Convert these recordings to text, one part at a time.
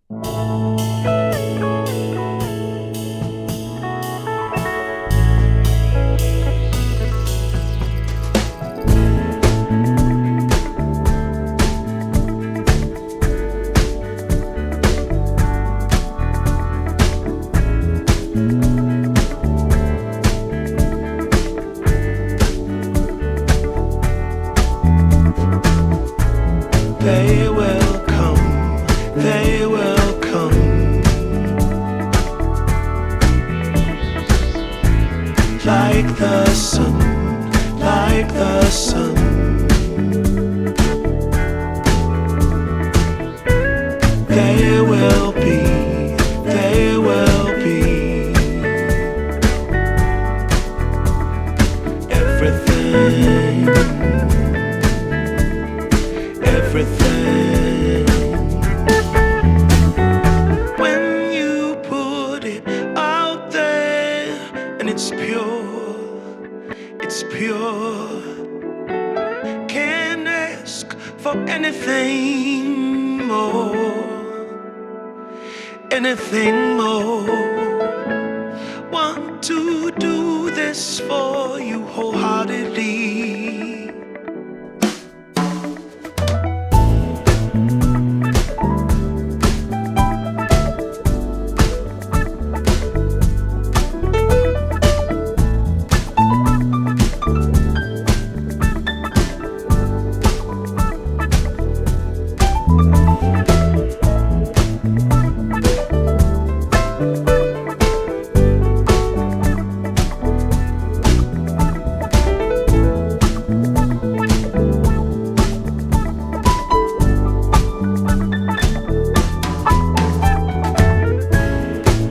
They will come, they will come, like the sun, like the sun. They will be, they will be everything, everything. When you put it out there and it's pure, can't ask for anything more, anything more. Want to do this for you wholeheartedly.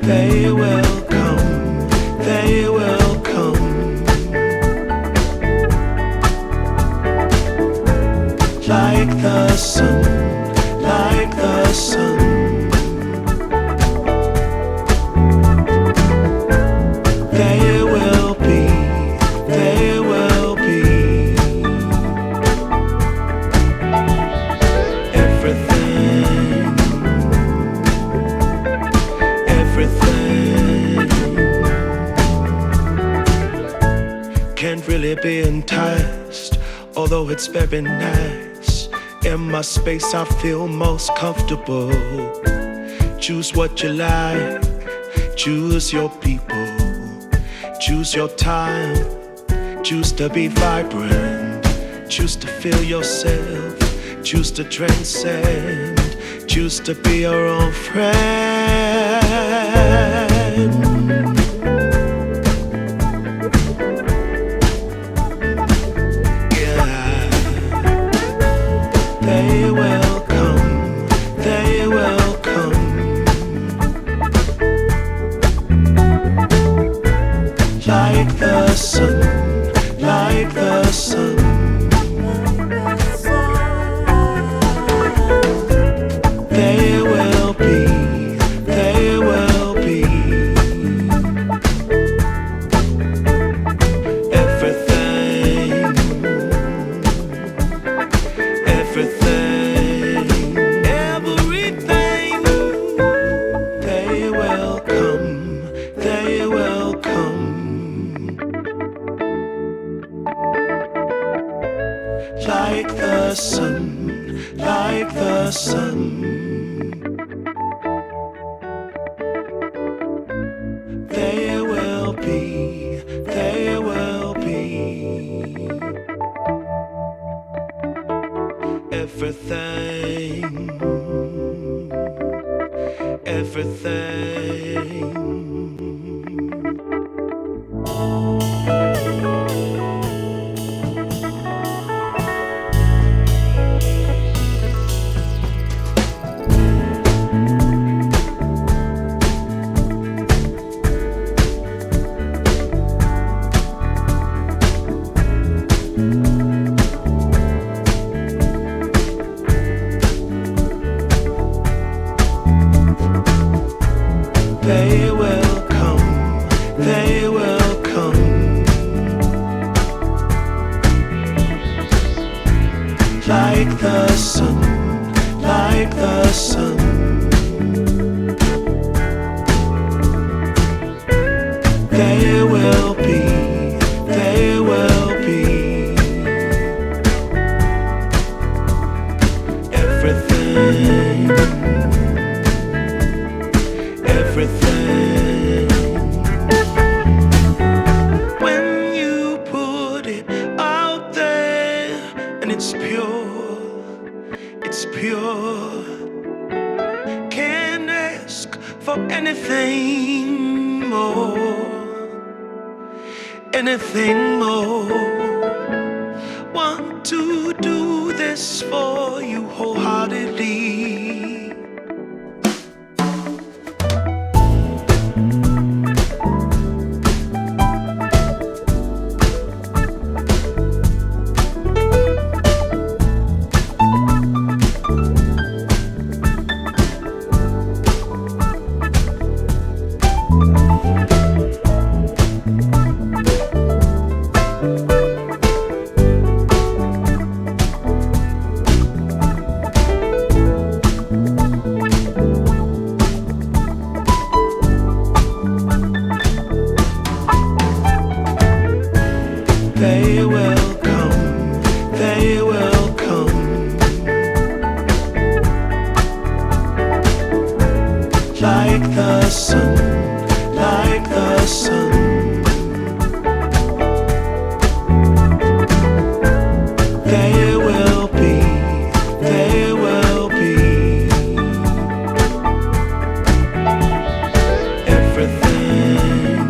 They will come, they will come, like the sun, like the sun. They will be, they will be everything, everything. Can't really be enticed, although it's very nice. In my space I feel most comfortable. Choose what you like, choose your people, choose your time, choose to be vibrant, choose to feel yourself, choose to transcend, choose to be your own friend. Yeah, they will come, they will come, like the sun, like the sun. They will be, they will be everything, everything, everything. They will come, they will come, like the sun, like the sun. They will be, they will be everything, everything. They will come, they will come, like the sun, like the sun. everything. When you put it out there and it's pure, it's pure. Can't ask for anything more, anything more. Want to do this for you wholeheartedly. They will come, they will come, like the sun, like the sun. They will be, they will be everything,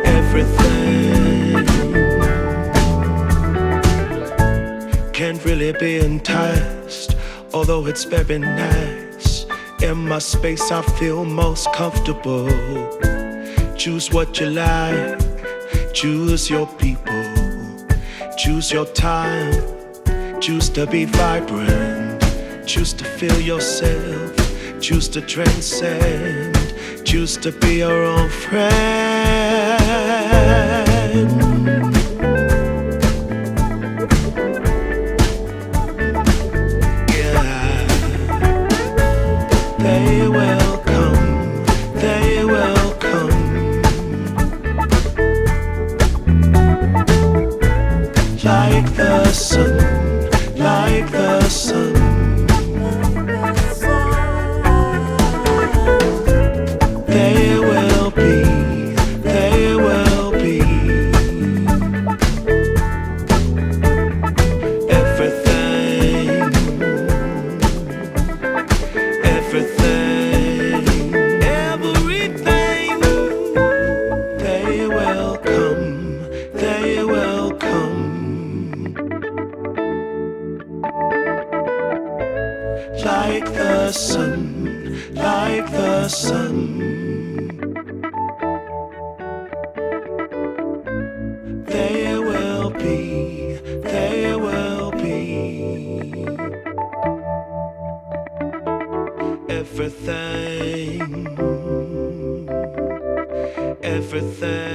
everything. Can't really be enticed, although it's very nice. In my space I feel most comfortable. Choose what you like, choose your people, choose your time, choose to be vibrant, choose to feel yourself, choose to transcend, choose to be your own friend. They will come, they will come, like the sun, like the sun. They will be, they will be everything, everything, everything. They will come, they will come, like the sun, like the sun. They will be, they will be everything, everything.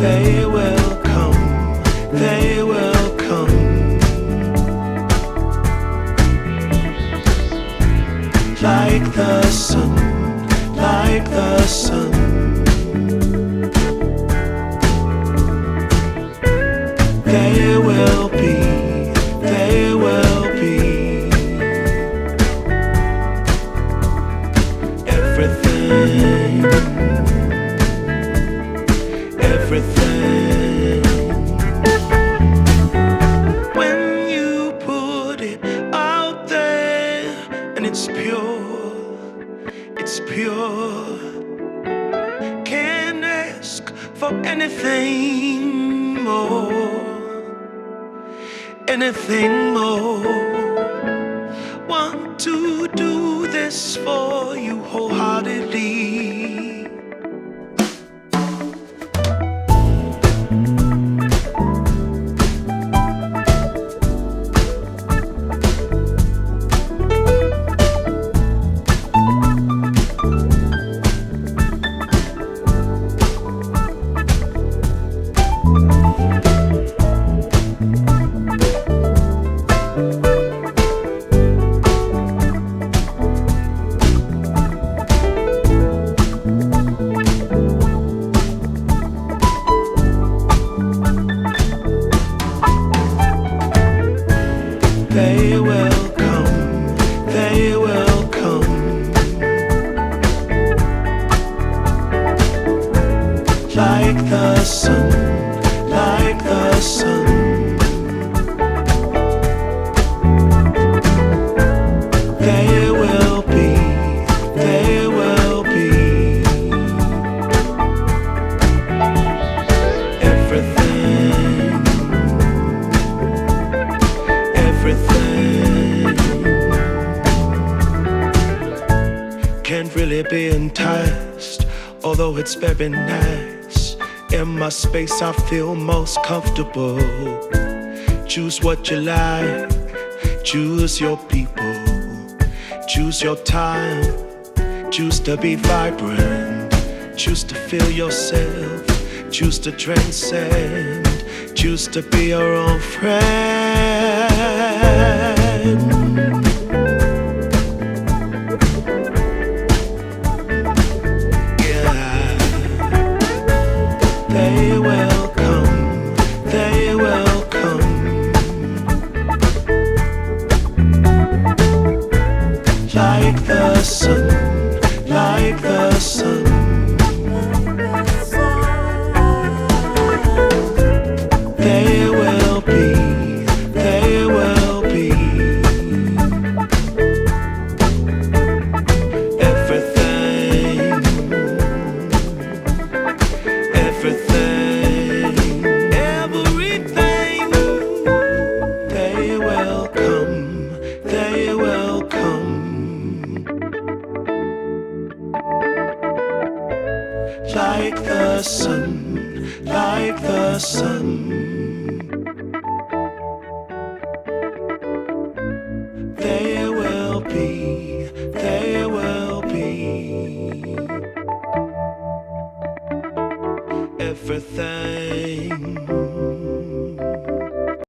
They will come, they will come, like the sun, like the sun. They will be, they will be everything, everything. When you put it out there and it's pure, it's pure. Can't ask for anything more, anything more. Want to do this for you wholeheartedly. they will come. Like the sun, like the sun. They will be, they will be everything, everything. Can't really be enticed, although it's very nice. In my space I feel most comfortable. Choose what you like, choose your people, choose your time, choose to be vibrant, choose to feel yourself, choose to transcend, choose to be your own friend. They will come, they will come. Like the sun, like the sun. They will be, they will be everything, everything, everything. They will come, they will come. Like the sun, like the sun. They will be, they will be everything.